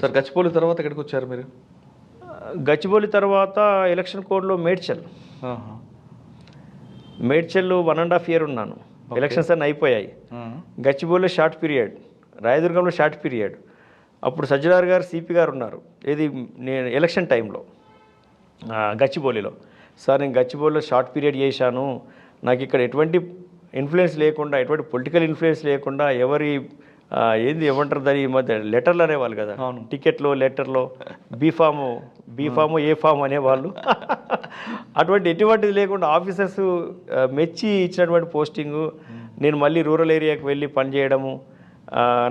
Sir Gachibowli తర్వాత ఎక్కడికి వచ్చారు మీరు? గచ్చిబౌలి తర్వాత ఎలక్షన్ కోడ్లో మేడ్చల్ 1.5 year ఉన్నాను. ఎలక్షన్స్ అన్నీ అయిపోయాయి. గచ్చిబౌలిలో షార్ట్ పీరియడ్, రాయదుర్గంలో షార్ట్ పీరియడ్. అప్పుడు సజ్జనార్ గారు సిపి గారు ఉన్నారు. ఏది నేను ఎలక్షన్ టైంలో గచ్చిబౌలిలో. సార్ నేను గచ్చిబౌలిలో షార్ట్ పీరియడ్ చేశాను, నాకు ఇక్కడ ఎటువంటి ఇన్ఫ్లుయెన్స్ లేకుండా, ఎటువంటి పొలిటికల్ ఇన్ఫ్లుయెన్స్ లేకుండా, ఎవరి ఏమంటారు దాని ఈ మధ్య లెటర్లు అనేవాళ్ళు కదా, టికెట్లో లెటర్లో బీఫాము ఏ ఫామ్ అనేవాళ్ళు. అటువంటి ఎటువంటిది లేకుండా ఆఫీసర్స్ మెచ్చి ఇచ్చినటువంటి పోస్టింగు. నేను మళ్ళీ రూరల్ ఏరియాకి వెళ్ళి పనిచేయడము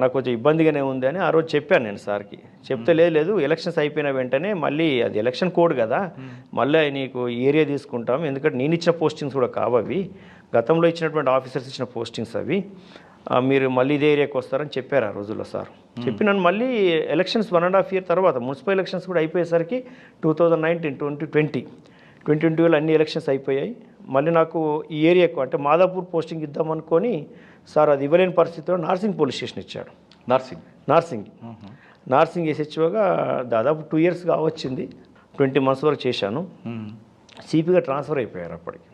నాకు కొంచెం ఇబ్బందిగానే ఉంది అని ఆ రోజు చెప్పాను నేను సార్కి. చెప్తే లేదు ఎలక్షన్స్ అయిపోయిన వెంటనే మళ్ళీ అది ఎలక్షన్ కోడ్ కదా, మళ్ళీ నీకు ఏరియా తీసుకుంటాం, ఎందుకంటే నేను ఇచ్చిన పోస్టింగ్స్ కూడా కావవి, గతంలో ఇచ్చినటువంటి ఆఫీసర్స్ ఇచ్చిన పోస్టింగ్స్ అవి, మీరు మళ్ళీ ఇదే ఏరియాకి వస్తారని చెప్పారు ఆ రోజుల్లో సార్. చెప్పి నన్ను మళ్ళీ ఎలక్షన్స్ 1.5 year తర్వాత మున్సిపల్ ఎలక్షన్స్ కూడా అయిపోయేసరికి 2019, 2020 అన్ని ఎలక్షన్స్ అయిపోయాయి. మళ్ళీ నాకు ఈ ఏరియాకు అంటే మాదాపూర్ పోస్టింగ్ ఇద్దామనుకొని సార్ అది ఇవ్వలేని పరిస్థితిలో నార్సింగ్ పోలీస్ స్టేషన్ ఇచ్చాడు. నార్సింగ్ ఎస్హెచ్ఓగా దాదాపు 2 years కావచ్చింది. 20 months వరకు చేశాను. సిపి గారు ట్రాన్స్ఫర్ అయిపోయారు. అప్పటికి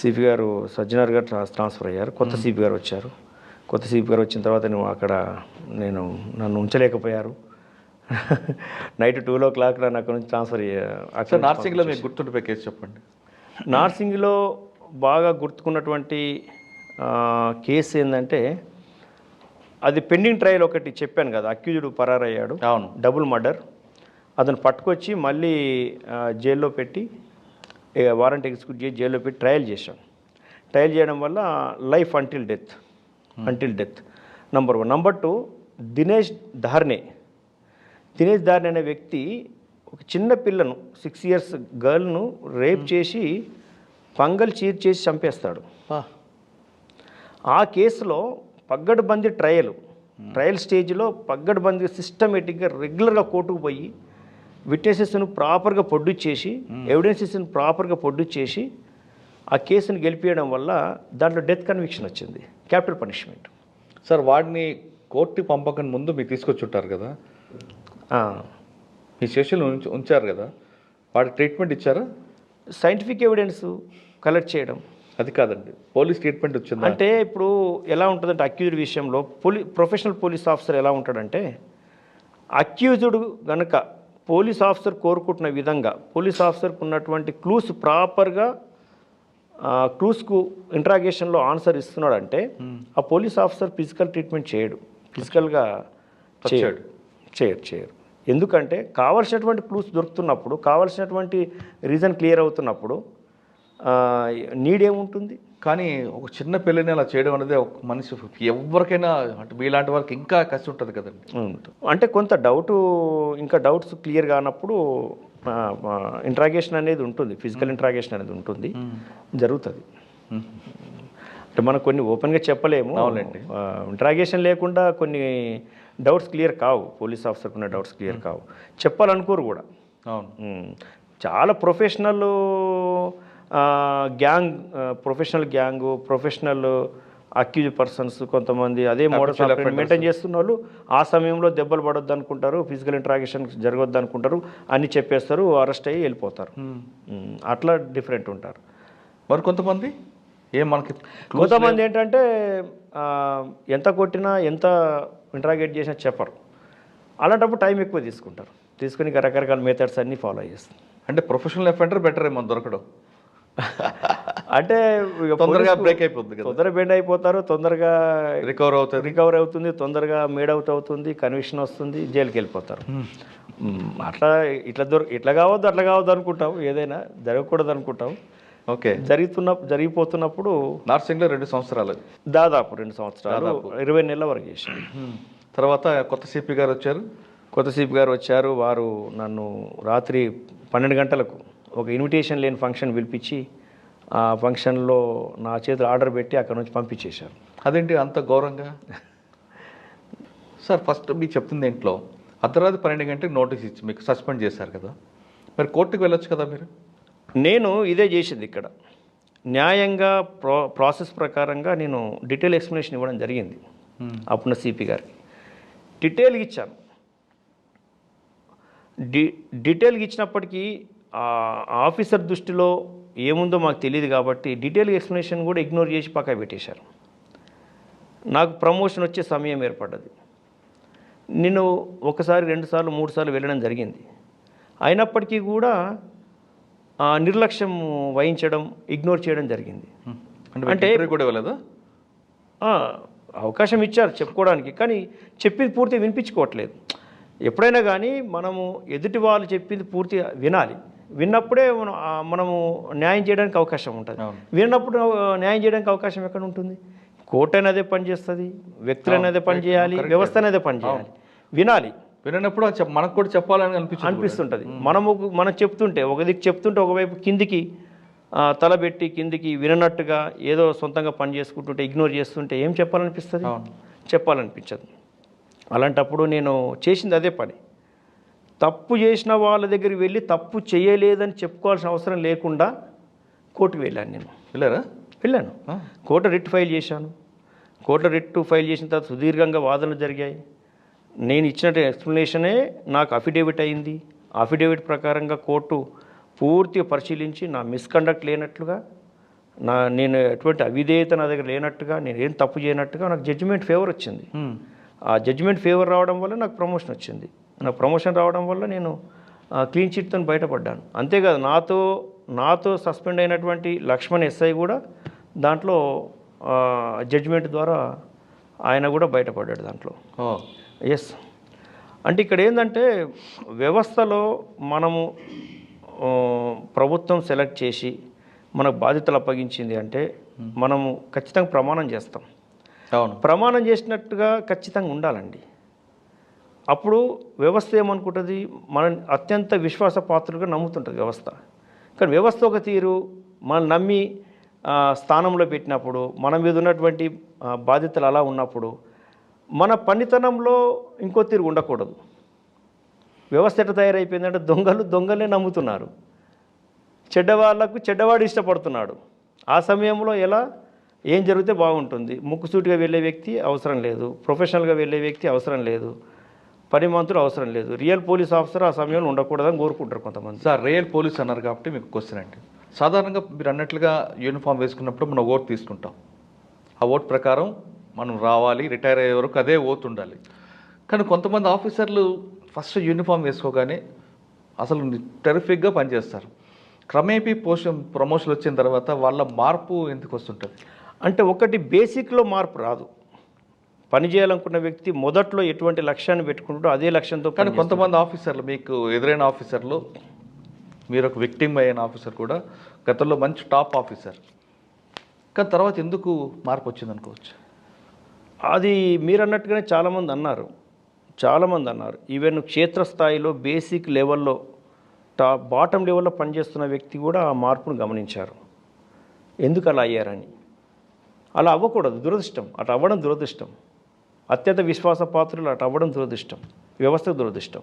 సిపి గారు సజ్జనార్ గారు ట్రాన్స్ఫర్ అయ్యారు. కొత్త సిపి గారు వచ్చారు. కొత్త సిపి గారు వచ్చిన తర్వాత నన్ను ఉంచలేకపోయారు. నైట్ 2 o'clock నన్ను అక్కడ నుంచి ట్రాన్స్ఫర్ అయ్యారు. నార్సింగ్లో మీకు గుర్తుండిపోయే కేసు చెప్పండి. నార్సింగ్లో బాగా గుర్తుకున్నటువంటి కేసు ఏంటంటే, అది పెండింగ్ ట్రయల్ ఒకటి చెప్పాను కదా, అక్యూజ్డ్ పరారయ్యాడు, అవును, డబుల్ మర్డర్. అతను పట్టుకొచ్చి మళ్ళీ జైల్లో పెట్టి వారెంట్ ఎగ్జిక్యూట్ చేసి జైల్లో పెట్టి ట్రయల్ చేశాం. ట్రయల్ చేయడం వల్ల life until death number 1. Number 2, Dinesh Dharne అనే వ్యక్తి ఒక చిన్న పిల్లను 6 years గర్ల్ను రేప్ చేసి పంగల్ చీర్చేసి చంపేస్తాడు. ఆ కేసులో పగ్గడ్బందీ ట్రయల్ స్టేజ్లో పగ్గడ్బందీ సిస్టమేటిక్గా రెగ్యులర్గా కోర్టుకు పోయి విట్నెసెస్ను ప్రాపర్గా ప్రొడ్యూస్ చేసి ఎవిడెన్సెస్ను ప్రాపర్గా ప్రొడ్యూస్ చేసి ఆ కేసును గెలిపించడం వల్ల దాంట్లో డెత్ కన్విక్షన్ వచ్చింది, క్యాపిటల్ పనిష్మెంట్. సార్ వాడిని కోర్టు పంపకం ముందు మీరు తీసుకొచ్చి ఉంటారు కదా, మీ స్టేషన్లో ఉంచారు కదా, వాడికి ట్రీట్మెంట్ ఇచ్చారా? సైంటిఫిక్ ఎవిడెన్స్ కలెక్ట్ చేయడం అది కాదండి, పోలీస్ ట్రీట్మెంట్ వచ్చింది అంటే. ఇప్పుడు ఎలా ఉంటుందంటే అక్యూజ్డ్ విషయంలో ప్రొఫెషనల్ పోలీస్ ఆఫీసర్ ఎలా ఉంటాడంటే, అక్యూజ్డ్ కనుక పోలీస్ ఆఫీసర్ కోరుకుంటున్న విధంగా పోలీస్ ఆఫీసర్కు ఉన్నటువంటి క్లూస్ ప్రాపర్గా క్లూస్కు ఇంట్రాగేషన్లో ఆన్సర్ ఇస్తున్నాడంటే ఆ పోలీస్ ఆఫీసర్ ఫిజికల్ ట్రీట్మెంట్ చేయడు, ఫిజికల్గా చేయరు. ఎందుకంటే కావాల్సినటువంటి క్లూస్ దొరుకుతున్నప్పుడు, కావాల్సినటువంటి రీజన్ క్లియర్ అవుతున్నప్పుడు నీడ్ ఏముంటుంది. కానీ ఒక చిన్న పిల్లని అలా చేయడం అనేది ఒక మనిషి ఎవరికైనా అంటే మీలాంటి వాళ్ళకి ఇంకా కష్టం ఉంటుంది కదండి. అంటే కొంత ఇంకా డౌట్స్ క్లియర్ కానప్పుడు ఇంట్రాగేషన్ అనేది ఉంటుంది, ఫిజికల్ ఇంట్రాగేషన్ అనేది ఉంటుంది, జరుగుతుంది. అంటే మనం కొన్ని ఓపెన్గా చెప్పలేము. అవునండి, ఇంట్రాగేషన్ లేకుండా కొన్ని డౌట్స్ క్లియర్ కావు, పోలీస్ ఆఫీసర్కి ఉన్న డౌట్స్ క్లియర్ కావు, చెప్పాలనుకోరు కూడా. అవును, చాలా professional gang, professional accuse persons కొంతమంది అదే మోడల్ మెయింటైన్ చేస్తున్న వాళ్ళు ఆ సమయంలో దెబ్బలు పడొద్దు అనుకుంటారు, ఫిజికల్ ఇంట్రాగేషన్ జరగొద్దు అనుకుంటారు, అన్నీ చెప్పేస్తారు, అరెస్ట్ అయ్యి వెళ్ళిపోతారు. అట్లా డిఫరెంట్ ఉంటారు. మరి కొంతమంది ఏంటంటే ఎంత కొట్టినా ఎంత ఇంట్రాగేట్ చేసినా చెప్పరు. అలాంటప్పుడు టైం ఎక్కువ తీసుకుని రకరకాల మెథడ్స్ అన్నీ ఫాలో చేస్తారు. అంటే ప్రొఫెషనల్ అఫెండర్ బెటర్ ఏమో దొరకడం. అంటే తొందరగా బ్రేక్ అయిపోతుంది, తొందరగా బెండ్ అయిపోతారు, తొందరగా రికవర్ అవుతుంది, తొందరగా మేడ్ అవుట్ అవుతుంది, కన్విక్షన్ వస్తుంది, జైలుకి వెళ్ళిపోతారు. అట్లా ఇట్లా కావద్దు అట్లా కావద్దు అనుకుంటాం, ఏదైనా జరగకూడదు అనుకుంటాం. ఓకే, జరిగిపోతున్నప్పుడు నార్సింగ్లో 2 సంవత్సరాలు, దాదాపు 2 సంవత్సరాలు 20 నెలల వరకు చేశాను. తర్వాత కొత్త సిపి గారు వచ్చారు. వారు నన్ను రాత్రి 12 గంటలకు ఒక ఇన్విటేషన్ లేని ఫంక్షన్ పిలిపించి ఆ ఫంక్షన్లో నా చేతులు ఆర్డర్ పెట్టి అక్కడ నుంచి పంపించేశారు. అదేంటి అంత ఘోరంగా? సార్ ఫస్ట్ మీకు చెప్తుంది ఏంట్లో అర్ధరాత్రి 12 గంటలకు నోటీస్ ఇచ్చి మీకు సస్పెండ్ చేశారు కదా, మరి కోర్టుకు వెళ్ళొచ్చు కదా మీరు? నేను ఇదే చేసింది ఇక్కడ న్యాయంగా ప్రాసెస్ ప్రకారంగా నేను డీటెయిల్ ఎక్స్ప్లెనేషన్ ఇవ్వడం జరిగింది. అప్పుడున్న సిపి గారికి డీటెయిల్గా ఇచ్చాను. డీటెయిల్గా ఇచ్చినప్పటికీ ఆ ఆఫీసర్ దృష్టిలో ఏముందో మాకు తెలియదు కాబట్టి డీటెయిల్ ఎక్స్ప్లెనేషన్ కూడా ఇగ్నోర్ చేసి పక్క పెట్టేశారు. నాకు ప్రమోషన్ వచ్చే సమయం ఏర్పడ్డది. నేను ఒకసారి 2 సార్లు 3 సార్లు వెళ్ళడం జరిగింది. అయినప్పటికీ కూడా నిర్లక్ష్యం వహించడం, ఇగ్నోర్ చేయడం జరిగింది. అంటే కూడా వెళ్ళదా? అవకాశం ఇచ్చారు చెప్పుకోవడానికి, కానీ చెప్పింది పూర్తిగా వినిపించుకోవట్లేదు. ఎప్పుడైనా కానీ మనము ఎదుటి వాళ్ళు చెప్పింది పూర్తిగా వినాలి. విన్నప్పుడే మనము న్యాయం చేయడానికి అవకాశం ఉంటుంది. విన్నప్పుడు న్యాయం చేయడానికి అవకాశం ఎక్కడ ఉంటుంది? కోర్టు అనేది పనిచేస్తుంది, వ్యక్తులు అనేది పనిచేయాలి, వ్యవస్థ అనేది పనిచేయాలి. వినాలి. వినప్పుడు మనకు కూడా చెప్పాలని అనిపిస్తుంటుంది. మనం చెప్తుంటే ఒక దిక్కు చెప్తుంటే ఒకవైపు కిందికి తలబెట్టి కిందికి వినట్టుగా ఏదో సొంతంగా పని చేసుకుంటుంటే ఇగ్నోర్ చేస్తుంటే ఏం చెప్పాలనిపిస్తుంది? చెప్పాలనిపించదు. అలాంటప్పుడు నేను చేసింది అదే పని. తప్పు చేసిన వాళ్ళ దగ్గరికి వెళ్ళి తప్పు చేయలేదని చెప్పుకోవాల్సిన అవసరం లేకుండా కోర్టుకు వెళ్ళాను. నేను వెళ్ళాను. కోర్టు రిట్ ఫైల్ చేశాను. కోర్టు రిట్ ఫైల్ చేసిన తర్వాత సుదీర్ఘంగా వాదనలు జరిగాయి. నేను ఇచ్చిన ఎక్స్ప్లెనేషనే నాకు అఫిడేవిట్ అయింది. అఫిడేవిట్ ప్రకారంగా కోర్టు పూర్తిగా పరిశీలించి నా మిస్కండక్ట్ లేనట్లుగా, నేను ఎటువంటి అవిధేయత నా దగ్గర లేనట్టుగా, నేను ఏం తప్పు చేయనట్టుగా నాకు జడ్జిమెంట్ ఫేవర్ వచ్చింది. ఆ జడ్జిమెంట్ ఫేవర్ రావడం వల్ల నాకు ప్రమోషన్ వచ్చింది. నాకు ప్రమోషన్ రావడం వల్ల నేను క్లీన్ చిట్తో బయటపడ్డాను. అంతేకాదు నాతో సస్పెండ్ అయినటువంటి లక్ష్మణ్ ఎస్ఐ కూడా దాంట్లో జడ్జిమెంట్ ద్వారా ఆయన కూడా బయటపడ్డాడు దాంట్లో. ఎస్. అంటే ఇక్కడ ఏంటంటే వ్యవస్థలో మనము ప్రభుత్వం సెలెక్ట్ చేసి మనకు బాధ్యతలు అప్పగించింది అంటే మనము ఖచ్చితంగా ప్రమాణం చేస్తాం. ప్రమాణం చేసినట్టుగా ఖచ్చితంగా ఉండాలండి. అప్పుడు వ్యవస్థ ఏమనుకుంటుంది, మన అత్యంత విశ్వాసపాత్రులుగా నమ్ముతుంటుంది వ్యవస్థ. కానీ వ్యవస్థ ఒక తీరు మనం నమ్మి స్థానంలో పెట్టినప్పుడు, మన మీద ఉన్నటువంటి బాధ్యతలు అలా ఉన్నప్పుడు మన పనితనంలో ఇంకో తీరు ఉండకూడదు. వ్యవస్థ ఎట్లా తయారైపోయిందంటే దొంగలే నమ్ముతున్నారు, చెడ్డవాళ్లకు చెడ్డవాడు ఇష్టపడుతున్నాడు. ఆ సమయంలో ఏం జరిగితే బాగుంటుంది, ముక్కుసూటిగా వెళ్ళే వ్యక్తి అవసరం లేదు, ప్రొఫెషనల్గా వెళ్ళే వ్యక్తి అవసరం లేదు, పనిమంతులు అవసరం లేదు, రియల్ పోలీస్ ఆఫీసర్ ఆ సమయంలో ఉండకూడదని కోరుకుంటారు కొంతమంది. సార్, రియల్ పోలీస్ అన్నారు కాబట్టి మీకు క్వశ్చన్ అంటే, సాధారణంగా మీరు అన్నట్లుగా యూనిఫామ్ వేసుకున్నప్పుడు మనం ఓట్ తీసుకుంటాం. ఆ ఓట్ ప్రకారం మనం రావాలి, రిటైర్ అయ్యే వరకు అదే ఓట్ ఉండాలి. కానీ కొంతమంది ఆఫీసర్లు ఫస్ట్ యూనిఫామ్ వేసుకోగానే అసలు టెరిఫిక్గా పనిచేస్తారు. క్రమేపీ ప్రమోషన్ వచ్చిన తర్వాత వాళ్ళ మార్పు ఎందుకు వస్తుంటుంది? అంటే ఒకటి బేసిక్లో మార్పు రాదు. పని చేయాలనుకున్న వ్యక్తి మొదట్లో ఎటువంటి లక్ష్యాన్ని పెట్టుకుంటాడో అదే లక్ష్యంతో. కానీ కొంతమంది ఆఫీసర్లు, మీకు ఎదురైన ఆఫీసర్లు, మీరు ఒక విక్టిమ్ అయిన ఆఫీసర్ కూడా గతంలో మంచి టాప్ ఆఫీసర్, కానీ తర్వాత ఎందుకు మార్పు వచ్చింది అనుకోవచ్చు? అది మీరు అన్నట్టుగానే చాలామంది అన్నారు. ఈవెన్ క్షేత్రస్థాయిలో బేసిక్ లెవెల్లో బాటమ్ లెవెల్లో పనిచేస్తున్న వ్యక్తి కూడా ఆ మార్పును గమనించారు. ఎందుకు అలా అయ్యారని. అలా అవ్వకూడదు, దురదృష్టం. అటు అవ్వడం దురదృష్టం. అత్యంత విశ్వాసపాత్రులు అటు అవ్వడం దురదృష్టం, వ్యవస్థకు దురదృష్టం.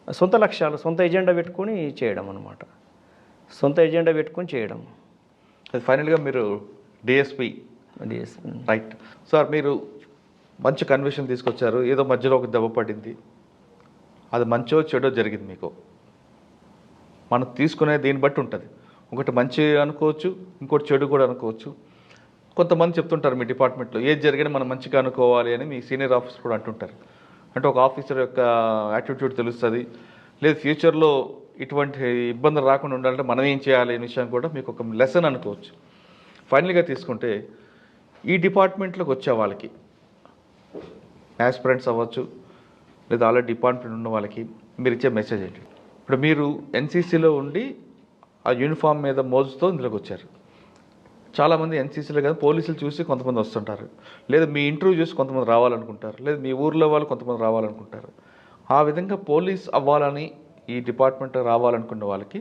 సొంత లక్ష్యాలు, సొంత ఎజెండా పెట్టుకొని చేయడం అన్నమాట. సొంత ఎజెండా పెట్టుకొని చేయడం. అది ఫైనల్గా మీరు డిఎస్పీ రైట్. సార్, మీరు మంచి కన్విషన్ తీసుకొచ్చారు. ఏదో మధ్యలో ఒక దెబ్బ పడింది, అది మంచో చెడో జరిగింది మీకు. మనం తీసుకునే దీన్ని బట్టి ఉంటుంది. ఒకటి మంచి అనుకోవచ్చు, ఇంకోటి చెడు కూడా అనుకోవచ్చు. కొంతమంది చెప్తుంటారు మీ డిపార్ట్మెంట్లో ఏది జరిగినా మనం మంచిగా అనుకోవాలి అని మీ సీనియర్ ఆఫీసర్ కూడా అంటుంటారు. అంటే ఒక ఆఫీసర్ యొక్క యాటిట్యూడ్ తెలుస్తుంది, లేదు ఫ్యూచర్లో ఇటువంటి ఇబ్బందులు రాకుండా ఉండాలంటే మనం ఏం చేయాలి అనే విషయం కూడా మీకు ఒక లెసన్ అనుకోవచ్చు. ఫైనల్గా తీసుకుంటే ఈ డిపార్ట్మెంట్లోకి వచ్చే వాళ్ళకి, యాస్పిరెంట్స్ అవ్వచ్చు లేదా ఆల్రెడీ డిపార్ట్మెంట్ ఉన్న వాళ్ళకి మీరు ఇచ్చే మెసేజ్ ఏంటి? ఇప్పుడు మీరు ఎన్సీసీలో ఉండి ఆ యూనిఫామ్ మీద మోజుతో ఇందులోకి వచ్చారు. చాలామంది ఎన్సీసీలో కదా పోలీసులు చూసి కొంతమంది వస్తుంటారు, లేదా మీ ఇంటర్వ్యూ చూసి కొంతమంది రావాలనుకుంటారు, లేదా మీ ఊర్లో వాళ్ళు కొంతమంది రావాలనుకుంటారు. ఆ విధంగా పోలీస్ అవ్వాలని ఈ డిపార్ట్మెంట్ రావాలనుకున్న వాళ్ళకి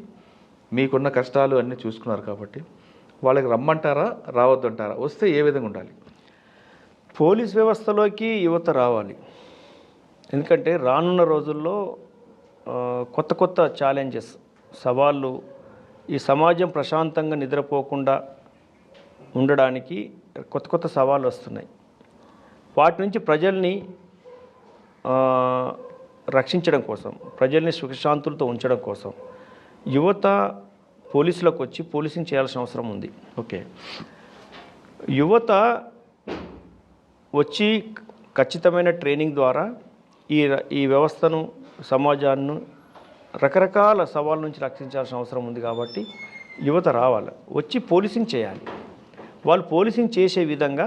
మీకున్న కష్టాలు అన్నీ చూసుకున్నారు కాబట్టి వాళ్ళకి రమ్మంటారా, రావద్దంటారా? వస్తే ఏ విధంగా ఉండాలి? పోలీస్ వ్యవస్థలోకి యువత రావాలి. ఎందుకంటే రానున్న రోజుల్లో కొత్త ఛాలెంజెస్, సవాళ్ళు, ఈ సమాజం ప్రశాంతంగా నిద్రపోకుండా ఉండడానికి కొత్త సవాళ్ళు వస్తున్నాయి. వాటి నుంచి ప్రజల్ని రక్షించడం కోసం, ప్రజల్ని సుఖశాంతులతో ఉంచడం కోసం యువత పోలీసులకు వచ్చి పోలీసింగ్ చేయాల్సిన అవసరం ఉంది. ఓకే. యువత వచ్చి ఖచ్చితమైన ట్రైనింగ్ ద్వారా ఈ వ్యవస్థను, సమాజాన్ని రకరకాల సవాళ్ళ నుంచి రక్షించాల్సిన అవసరం ఉంది. కాబట్టి యువత రావాలి, వచ్చి పోలీసింగ్ చేయాలి. వాళ్ళు పోలీసింగ్ చేసే విధంగా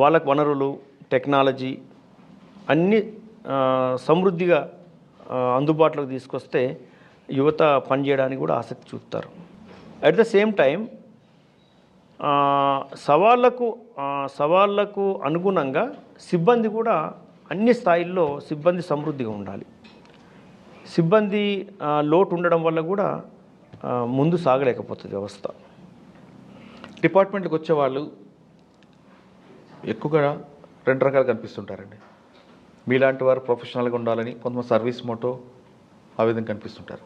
వాళ్ళకు వనరులు, టెక్నాలజీ అన్నీ సమృద్ధిగా అందుబాటులోకి తీసుకొస్తే యువత పనిచేయడానికి కూడా ఆసక్తి చూపుతారు. అట్ ద సేమ్ టైం సవాళ్లకు అనుగుణంగా సిబ్బంది కూడా అన్ని స్థాయిల్లో సిబ్బంది సమృద్ధిగా ఉండాలి. సిబ్బంది లోటు ఉండడం వల్ల కూడా ముందు సాగలేకపోతుంది వ్యవస్థ. డిపార్ట్మెంట్కి వచ్చే వాళ్ళు ఎక్కువగా 2 రకాలు కనిపిస్తుంటారండి. మీలాంటి వారు ప్రొఫెషనల్గా ఉండాలని, కొంతమంది సర్వీస్ మోటో ఆ విధంగా కనిపిస్తుంటారు.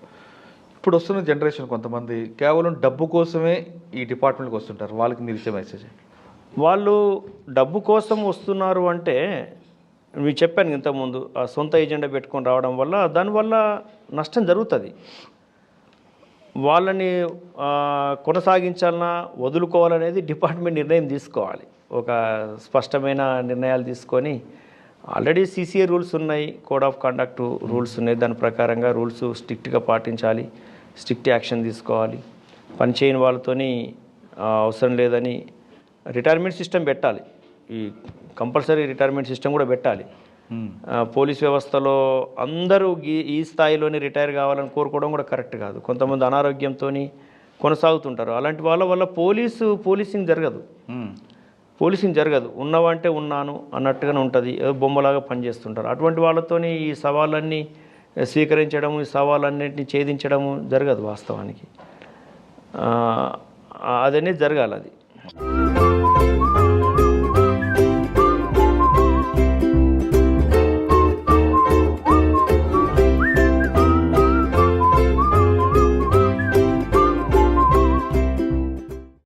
ఇప్పుడు వస్తున్న జనరేషన్ కొంతమంది కేవలం డబ్బు కోసమే ఈ డిపార్ట్మెంట్కి వస్తుంటారు. వాళ్ళకి మీరు ఇచ్చే మెసేజ్? వాళ్ళు డబ్బు కోసం వస్తున్నారు అంటే మీకు చెప్పాను ఇంతకుముందు, ఆ సొంత ఏజెండా పెట్టుకొని రావడం వల్ల దానివల్ల నష్టం జరుగుతుంది. వాళ్ళని కొనసాగించాలన్నా వదులుకోవాలనేది డిపార్ట్మెంట్ నిర్ణయం తీసుకోవాలి. ఒక స్పష్టమైన నిర్ణయాలు తీసుకొని, ఆల్రెడీ CCA రూల్స్ ఉన్నాయి, కోడ్ ఆఫ్ కండక్ట్ రూల్స్ ఉన్నాయి. దాని ప్రకారంగా రూల్స్ స్ట్రిక్ట్గా పాటించాలి, స్ట్రిక్ట్ యాక్షన్ తీసుకోవాలి. పనిచేయని వాళ్ళతోని అవసరం లేదని రిటైర్మెంట్ సిస్టమ్ పెట్టాలి. ఈ కంపల్సరీ రిటైర్మెంట్ సిస్టమ్ కూడా పెట్టాలి. పోలీస్ వ్యవస్థలో అందరూ ఈ స్థాయిలోనే రిటైర్ కావాలని కోరుకోవడం కూడా కరెక్ట్ కాదు. కొంతమంది అనారోగ్యంతో కొనసాగుతుంటారు. అలాంటి వాళ్ళ వల్ల పోలీసింగ్ జరగదు. ఉన్నవంటే ఉన్నాను అన్నట్టుగానే ఉంటుంది, బొమ్మలాగా పనిచేస్తుంటారు. అటువంటి వాళ్ళతోని ఈ సవాళ్ళన్నీ స్వీకరించడము, ఈ సవాళ్ళన్నింటినీ ఛేదించడము జరగదు వాస్తవానికి. అదనేది జరగాలి. అది